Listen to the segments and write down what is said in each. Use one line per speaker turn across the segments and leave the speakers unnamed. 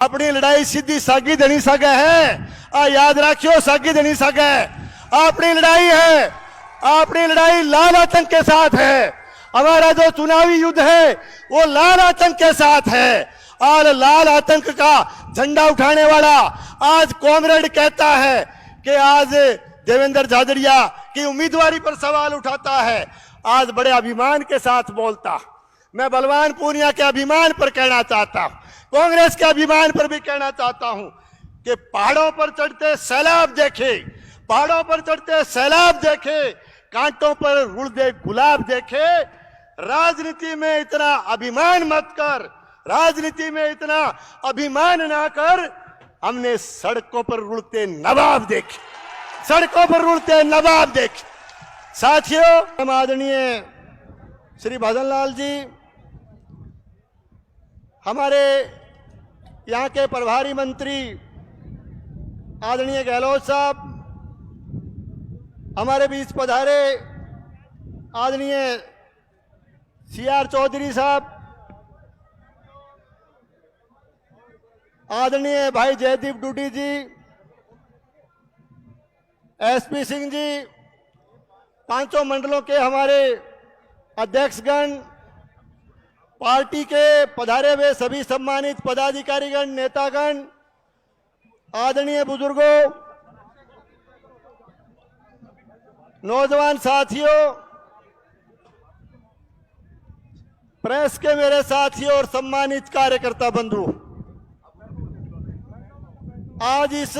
अपनी लड़ाई सीधी सागी देनी सके है। आ याद रखियो, सागी देनी सके। अपनी लड़ाई है, अपनी लड़ाई लाल आतंक के साथ है। हमारा जो चुनावी युद्ध है वो लाल आतंक के साथ है। और लाल आतंक का झंडा उठाने वाला आज कॉमरेड कहता है कि आज देवेंद्र झाझड़िया की उम्मीदवारी पर सवाल उठाता है, आज बड़े अभिमान के साथ बोलता। मैं बलवान पूनिया के अभिमान पर कहना चाहता हूं, कांग्रेस के अभिमान पर भी कहना चाहता हूं कि पहाड़ों पर चढ़ते सैलाब देखे, पहाड़ों पर चढ़ते सैलाब देखे, कांटों पर रुड़दे गुलाब देखे। राजनीति में इतना अभिमान मत कर, राजनीति में इतना अभिमान ना कर। हमने सड़कों पर रुड़ते नवाब देखे, सड़कों पर रुड़ते नवाब देखे। साथियों, आदरणीय श्री भजन लाल जी, हमारे यहाँ के प्रभारी मंत्री आदरणीय गहलोत साहब, हमारे बीच पधारे आदरणीय CR चौधरी साहब, आदरणीय भाई जयदीप डूडी जी, SP सिंह जी, पांचों मंडलों के हमारे अध्यक्षगण, पार्टी के पधारे हुए सभी सम्मानित पदाधिकारीगण, नेतागण, आदरणीय बुजुर्गों, नौजवान साथियों, प्रेस के मेरे साथियों और सम्मानित कार्यकर्ता बंधु, आज इस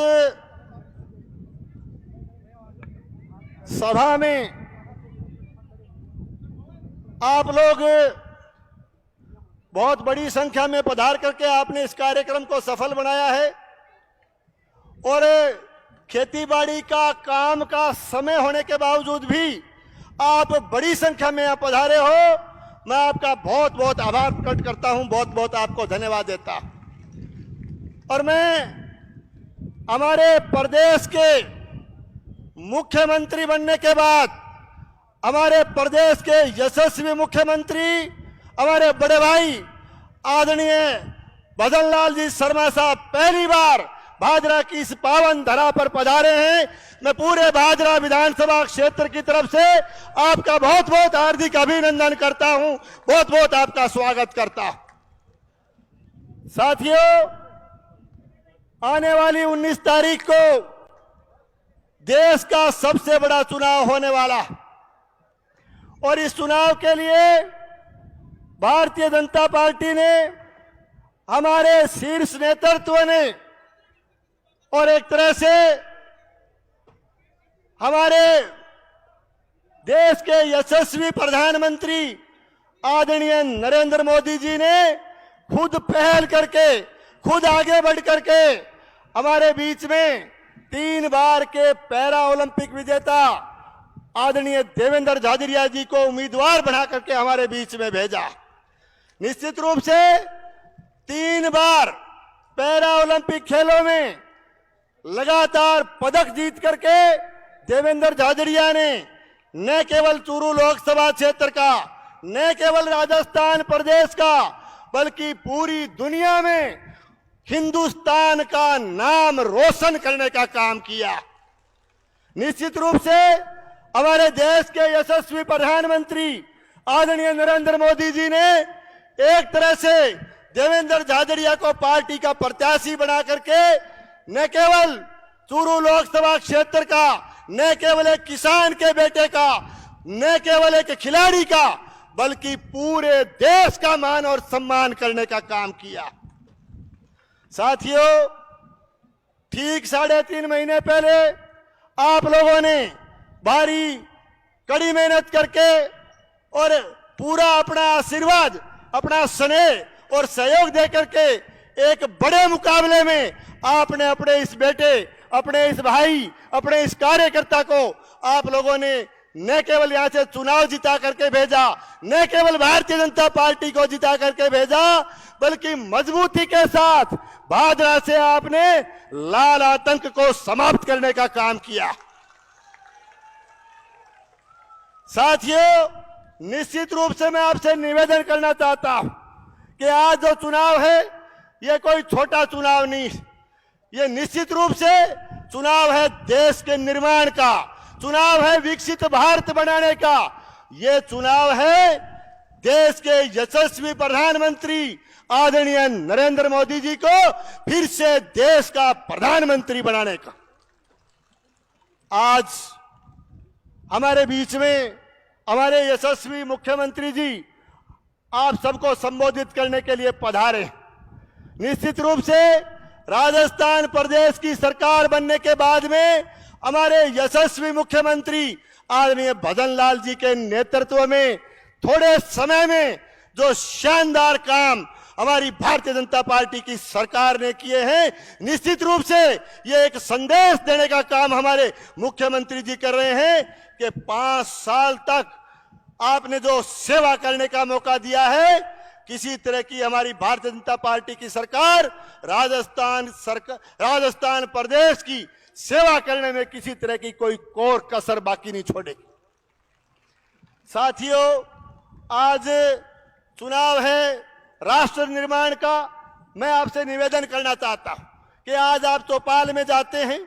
सभा में आप लोग बहुत बड़ी संख्या में पधार करके आपने इस कार्यक्रम को सफल बनाया है। और खेतीबाड़ी का काम का समय होने के बावजूद भी आप बड़ी संख्या में आप पधारे हो। मैं आपका बहुत बहुत आभार प्रकट करता हूं, बहुत बहुत आपको धन्यवाद देता। और मैं हमारे प्रदेश के मुख्यमंत्री बनने के बाद, हमारे प्रदेश के यशस्वी मुख्यमंत्री हमारे बड़े भाई आदरणीय भजन लाल जी शर्मा साहब पहली बार भादरा की इस पावन धरा पर पधारे हैं। मैं पूरे भादरा विधानसभा क्षेत्र की तरफ से आपका बहुत बहुत हार्दिक अभिनंदन करता हूं, बहुत बहुत आपका स्वागत करता हूं। साथियों, आने वाली 19 तारीख को देश का सबसे बड़ा चुनाव होने वाला, और इस चुनाव के लिए भारतीय जनता पार्टी ने, हमारे शीर्ष नेतृत्व ने और एक तरह से हमारे देश के यशस्वी प्रधानमंत्री आदरणीय नरेंद्र मोदी जी ने खुद पहल करके, खुद आगे बढ़ करके हमारे बीच में 3 बार के पैरा ओलंपिक विजेता आदरणीय देवेंद्र झाझड़िया जी को उम्मीदवार बना करके हमारे बीच में भेजा। निश्चित रूप से 3 बार पैरा ओलंपिक खेलों में लगातार पदक जीत करके देवेंद्र झाझड़िया ने न केवल चूरू लोकसभा क्षेत्र का, न केवल राजस्थान प्रदेश का, बल्कि पूरी दुनिया में हिंदुस्तान का नाम रोशन करने का काम किया। निश्चित रूप से हमारे देश के यशस्वी प्रधानमंत्री आदरणीय नरेंद्र मोदी जी ने एक तरह से देवेंद्र झाझड़िया को पार्टी का प्रत्याशी बना करके न केवल चूरू लोकसभा क्षेत्र का, न केवल एक किसान के बेटे का, न केवल एक खिलाड़ी का, बल्कि पूरे देश का मान और सम्मान करने का काम किया। साथियों, ठीक 3.5 महीने पहले आप लोगों ने भारी कड़ी मेहनत करके और पूरा अपना आशीर्वाद, अपना स्नेह और सहयोग दे करके एक बड़े मुकाबले में आपने अपने इस बेटे, अपने इस भाई, अपने इस कार्यकर्ता को आप लोगों ने न केवल यहां से चुनाव जिता करके भेजा, न केवल भारतीय जनता पार्टी को जिता करके भेजा, बल्कि मजबूती के साथ भादरा से आपने लाल आतंक को समाप्त करने का काम किया। साथियों, निश्चित रूप से मैं आपसे निवेदन करना चाहता हूं कि आज जो चुनाव है ये कोई छोटा चुनाव नहीं, ये निश्चित रूप से चुनाव है देश के निर्माण का, चुनाव है विकसित भारत बनाने का, ये चुनाव है देश के यशस्वी प्रधानमंत्री आदरणीय नरेंद्र मोदी जी को फिर से देश का प्रधानमंत्री बनाने का। आज हमारे बीच में हमारे यशस्वी मुख्यमंत्री जी आप सबको संबोधित करने के लिए पधारे। निश्चित रूप से राजस्थान प्रदेश की सरकार बनने के बाद में हमारे यशस्वी मुख्यमंत्री आदरणीय भजन लाल जी के नेतृत्व में थोड़े समय में जो शानदार काम हमारी भारतीय जनता पार्टी की सरकार ने किए हैं, निश्चित रूप से ये एक संदेश देने का काम हमारे मुख्यमंत्री जी कर रहे हैं कि 5 साल तक आपने जो सेवा करने का मौका दिया है, किसी तरह की हमारी भारतीय जनता पार्टी की सरकार राजस्थान प्रदेश की सेवा करने में किसी तरह की कोई कोर कसर बाकी नहीं छोड़ेगी। साथियों, आज चुनाव है राष्ट्र निर्माण का। मैं आपसे निवेदन करना चाहता हूं कि आज आप चौपाल में जाते हैं,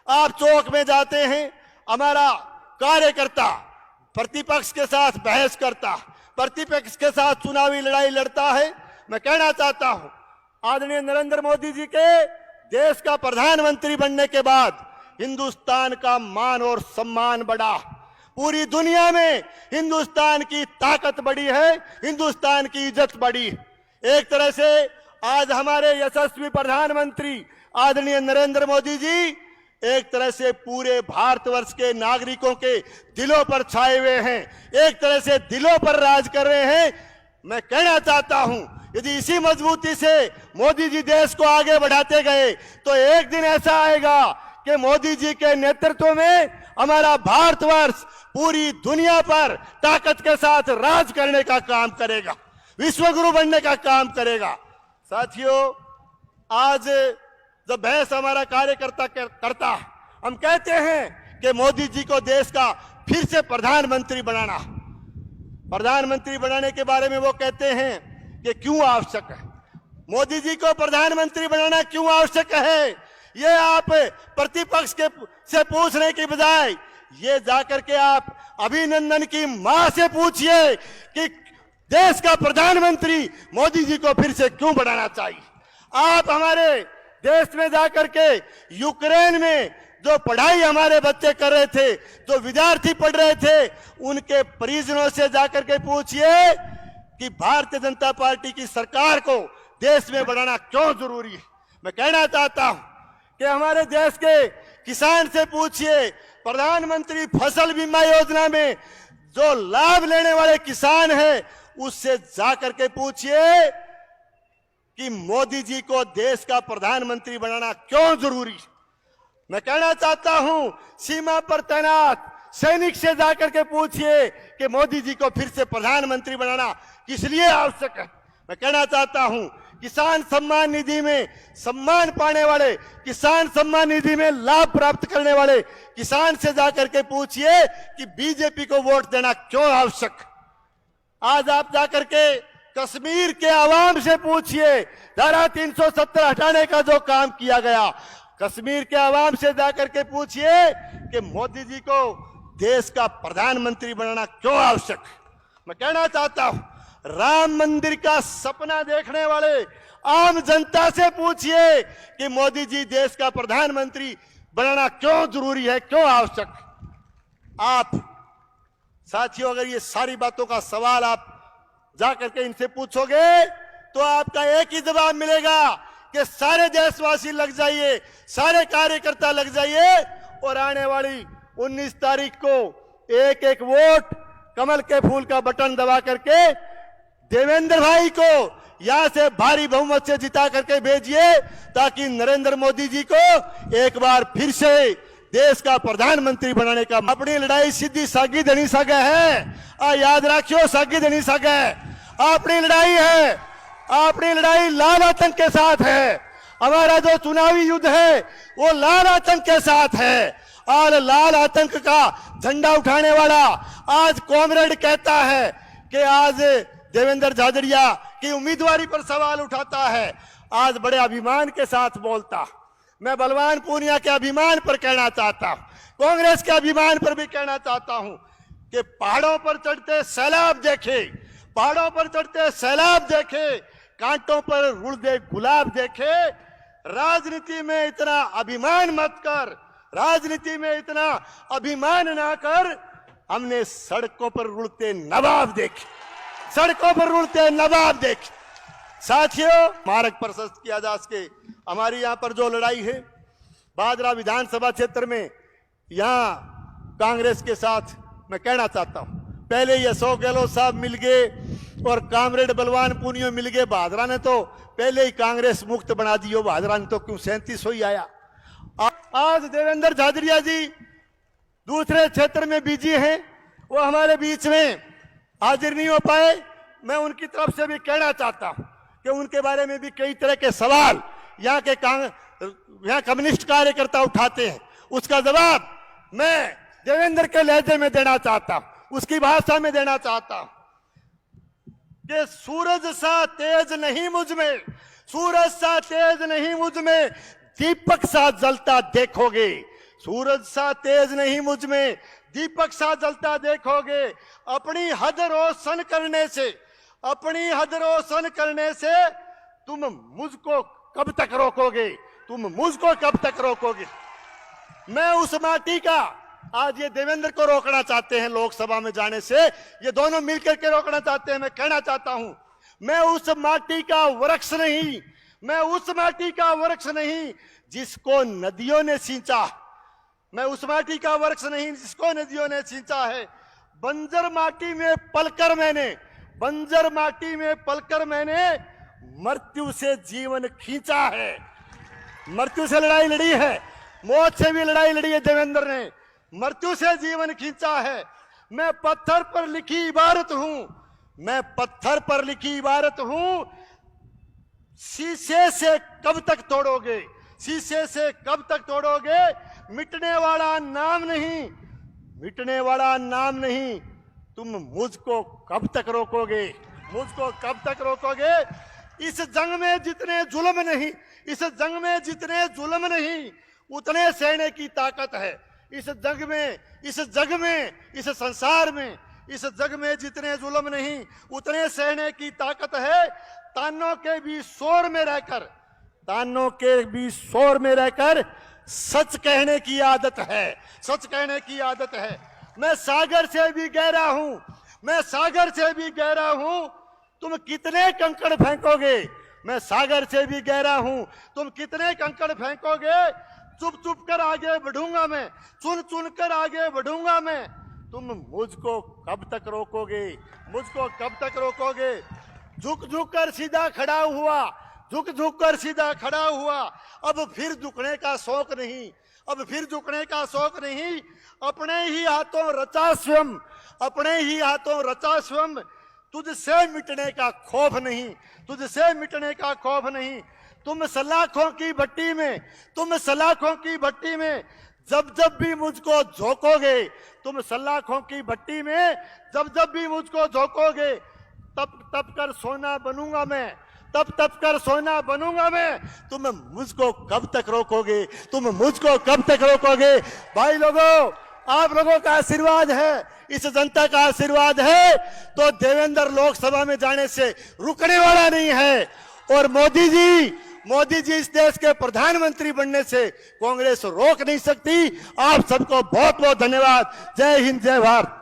आप चौक में जाते हैं, हमारा कार्यकर्ता प्रतिपक्ष के साथ बहस करता, प्रतिपक्ष के साथ चुनावी लड़ाई लड़ता है। मैं कहना चाहता हूं, आदरणीय नरेंद्र मोदी जी के देश का प्रधानमंत्री बनने के बाद हिंदुस्तान का मान और सम्मान बढ़ा, पूरी दुनिया में हिंदुस्तान की ताकत बढ़ी है, हिंदुस्तान की इज्जत बढ़ी। एक तरह से आज हमारे यशस्वी प्रधानमंत्री आदरणीय नरेंद्र मोदी जी एक तरह से पूरे भारतवर्ष के नागरिकों के दिलों पर छाए हुए हैं, एक तरह से दिलों पर राज कर रहे हैं। मैं कहना चाहता हूं, यदि इसी मजबूती से मोदी जी देश को आगे बढ़ाते गए तो एक दिन ऐसा आएगा कि मोदी जी के नेतृत्व में हमारा भारतवर्ष पूरी दुनिया पर ताकत के साथ राज करने का काम करेगा, विश्वगुरु बनने का काम करेगा। साथियों, आज जब बहस हमारा कार्यकर्ता करता, हम कहते हैं कि मोदी जी को देश का फिर से प्रधानमंत्री बनाना, प्रधानमंत्री बनाने के बारे में वो कहते हैं कि क्यों आवश्यक है, मोदी जी को प्रधानमंत्री बनाना क्यों आवश्यक है। ये आप प्रतिपक्ष के से पूछने की बजाय ये जाकर के आप अभिनंदन की मां से पूछिए कि देश का प्रधानमंत्री मोदी जी को फिर से क्यों बनाना चाहिए। आप हमारे देश में जाकर के यूक्रेन में जो पढ़ाई हमारे बच्चे कर रहे थे, जो विद्यार्थी पढ़ रहे थे, उनके परिजनों से जाकर के पूछिए कि भारतीय जनता पार्टी की सरकार को देश में बढ़ाना क्यों जरूरी है। मैं कहना चाहता हूं कि हमारे देश के किसान से पूछिए, प्रधानमंत्री फसल बीमा योजना में जो लाभ लेने वाले किसान हैं उससे जाकर के पूछिए कि मोदी जी को देश का प्रधानमंत्री बनाना क्यों जरूरी है। मैं कहना चाहता हूं, सीमा पर तैनात सैनिक से जाकर के पूछिए कि मोदी जी को फिर से प्रधानमंत्री बनाना किस लिए आवश्यक है। मैं कहना चाहता हूं, किसान सम्मान निधि में सम्मान पाने वाले, किसान सम्मान निधि में लाभ प्राप्त करने वाले किसान से जाकर के पूछिए कि बीजेपी को वोट देना क्यों आवश्यक। आज आप जाकर के कश्मीर के आवाम से पूछिए, धारा 370 हटाने का जो काम किया गया, कश्मीर के आवाम से जाकर के पूछिए कि मोदी जी को देश का प्रधानमंत्री बनाना क्यों आवश्यक। मैं कहना चाहता हूं, राम मंदिर का सपना देखने वाले आम जनता से पूछिए कि मोदी जी देश का प्रधानमंत्री बनाना क्यों जरूरी है, क्यों आवश्यक। आप साथियों, अगर ये सारी बातों का सवाल आप जाकर के इनसे पूछोगे तो आपका एक ही जवाब मिलेगा कि सारे देशवासी लग जाइए, सारे कार्यकर्ता लग जाइए और आने वाली 19 तारीख को एक एक वोट कमल के फूल का बटन दबा करके देवेंद्र भाई को यहां से भारी बहुमत से जिता करके भेजिए, ताकि नरेंद्र मोदी जी को एक बार फिर से देश का प्रधानमंत्री बनाने का। अपनी लड़ाई सीधी सागी धनी सग है, याद रखियो, सागी धनी सग है। अपनी लड़ाई है, अपनी लड़ाई लाल आतंक के साथ है। हमारा जो चुनावी युद्ध है वो लाल आतंक के साथ है, और लाल आतंक का झंडा उठाने वाला आज कॉमरेड कहता है कि आज देवेंद्र झाझड़िया की उम्मीदवारी पर सवाल उठाता है। आज बड़े अभिमान के साथ बोलता। मैं बलवान पूनिया के अभिमान पर कहना चाहता हूं, कांग्रेस के अभिमान पर भी कहना चाहता हूं कि पहाड़ों पर चढ़ते सैलाब देखे, पहाड़ों पर चढ़ते सैलाब देखे, कांटों पर रुड़दे गुलाब देखे। राजनीति में इतना अभिमान मत कर, राजनीति में इतना अभिमान ना कर। हमने सड़कों पर रुड़ते नवाब देखे, सड़कों पर रुड़ते नवाब देखे। साथियों, मार्ग प्रशस्त किया जा सके। हमारी यहां पर जो लड़ाई है भादरा विधानसभा क्षेत्र में, यहां कांग्रेस के साथ मैं कहना चाहता हूं, पहले ये अशोक गहलोत साहब मिल गए और कामरेड बलवान पूनिया मिल गए। भादरा ने तो पहले ही कांग्रेस मुक्त बना दी हो, भादरा ने तो क्यों 37 हो ही आया। आज देवेंद्र झाझड़िया जी दूसरे क्षेत्र में बिजी हैं, वो हमारे बीच में हाजिर नहीं हो पाए। मैं उनकी तरफ से भी कहना चाहता हूं कि उनके बारे में भी कई तरह के सवाल यहाँ के कम्युनिस्ट कार्यकर्ता उठाते हैं, उसका जवाब मैं देवेंद्र के लहजे में देना चाहता हूं, उसकी भाषा में देना चाहता हूं कि सूरज सा तेज नहीं मुझ में, सूरज सा तेज नहीं मुझ में, दीपक सा जलता देखोगे। सूरज सा तेज नहीं मुझ में, दीपक सा जलता देखोगे। अपनी हद रोशन करने से, अपनी हद रोशन करने से तुम मुझको कब तक रोकोगे, तुम मुझको कब तक रोकोगे। मैं उस माटी का, आज ये देवेंद्र को रोकना चाहते हैं लोकसभा में जाने से, ये दोनों मिलकर के रोकना चाहते हैं। मैं कहना चाहता हूं, मैं उस माटी का वृक्ष नहीं, मैं उस माटी का वृक्ष नहीं जिसको नदियों ने सींचा, मैं उस माटी का वृक्ष नहीं जिसको नदियों ने सींचा है। बंजर माटी में पलकर मैंने, बंजर माटी में पलकर मैंने मृत्यु से जीवन खींचा है, मृत्यु से लड़ाई लड़ी है, मौत से भी लड़ाई लड़ी है देवेंद्र ने, मृत्यु से जीवन खींचा है। मैं पत्थर पर लिखी इबारत हूं, मैं पत्थर पर लिखी इबारत हूं। शीशे से कब तक तोड़ोगे, शीशे से कब तक तोड़ोगे। मिटने वाला नाम नहीं, मिटने वाला नाम नहीं। तुम मुझको कब तक रोकोगे, मुझको कब तक रोकोगे। इस जंग में जितने जुल्म नहीं, इस जंग में जितने जुल्म नहीं उतने सहने की ताकत है। इस जग में, इस जग में, इस संसार में, इस जग में जितने जुल्म नहीं उतने सहने की ताकत है। तानों के भी शोर में रहकर, तानों के भी शोर में रहकर सच कहने की आदत है, सच कहने की आदत है। मैं सागर से भी गहरा हूं, मैं सागर से भी गहरा हूं। तुम कितने कंकड़ फेंकोगे, मैं सागर से भी गहरा हूं। तुम कितने कंकड़ फेंकोगे। चुप चुप कर आगे बढ़ूंगा मैं, चुन चुन कर आगे बढ़ूंगा मैं। तुम मुझको कब तक रोकोगे, मुझको कब तक रोकोगे। झुक झुक कर सीधा खड़ा हुआ, झुक झुक कर सीधा खड़ा हुआ। अब फिर झुकने का शौक नहीं, अब फिर झुकने का शौक नहीं। अपने ही हाथों रचा स्वयं, अपने ही हाथों रचा स्वयं। तुझसे मिटने का खौफ नहीं, तुझसे मिटने का खौफ नहीं। तुम सलाखों की भट्टी में, तुम सलाखों की भट्टी में जब जब भी मुझको झोंकोगे, तुम सलाखों की भट्टी में जब जब भी मुझको झोंकोगे, तप तप कर सोना बनूंगा मैं, तप तप कर सोना बनूंगा मैं। तुम मुझको कब तक रोकोगे, तुम मुझको कब तक रोकोगे। भाई लोगों, आप लोगों का आशीर्वाद है, इस जनता का आशीर्वाद है तो देवेंद्र लोकसभा में जाने से रुकने वाला नहीं है। और मोदी जी इस देश के प्रधानमंत्री बनने से कांग्रेस रोक नहीं सकती। आप सबको बहुत बहुत धन्यवाद। जय हिंद, जय भारत।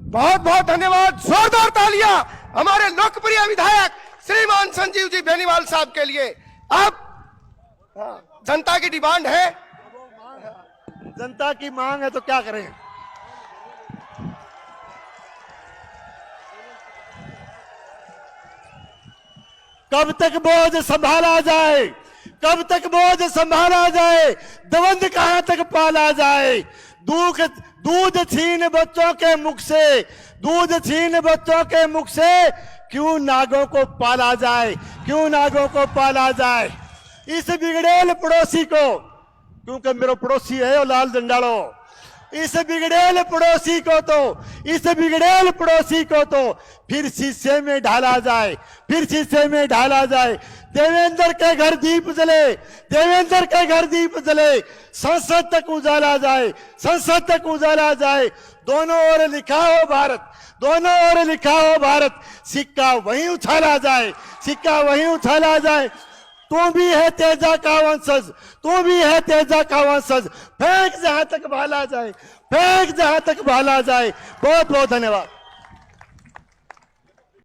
बहुत बहुत धन्यवाद। जोरदार तालियां हमारे लोकप्रिय विधायक श्रीमान संजीव जी बेनीवाल साहब के लिए। अब जनता की डिमांड है,
जनता की मांग है तो क्या करें। कब तक बोझ संभाला जाए, कब तक बोझ संभाला जाए। दवंद कहां तक पाला जाए। दूध छीन बच्चों के मुख से, दूध छीन बच्चों के मुख से क्यों नागों को पाला जाए, क्यों नागों को पाला जाए। इस बिगड़ेल पड़ोसी को, क्योंकि मेरा पड़ोसी है वो लाल झंडालो, इस बिगड़ेल पड़ोसी को तो, इस बिगड़ेल पड़ोसी को तो फिर शीशे में ढाला जाए, फिर शीशे में ढाला जाए। देवेंद्र के घर दीप जले, देवेंद्र के घर दीप जले, संसद तक उजाला जाए, संसद तक उजाला जाए। दोनों ओर लिखा हो भारत, दोनों ओर लिखा हो भारत, सिक्का वहीं उछाला जाए, सिक्का वहीं उछाला जाए। तू भी है तेजा का वंशज, तू भी है तेजा का वंशज, फेंक जहां तक भाला जाए, फेंक जहां तक भाला जाए। बहुत बहुत धन्यवाद।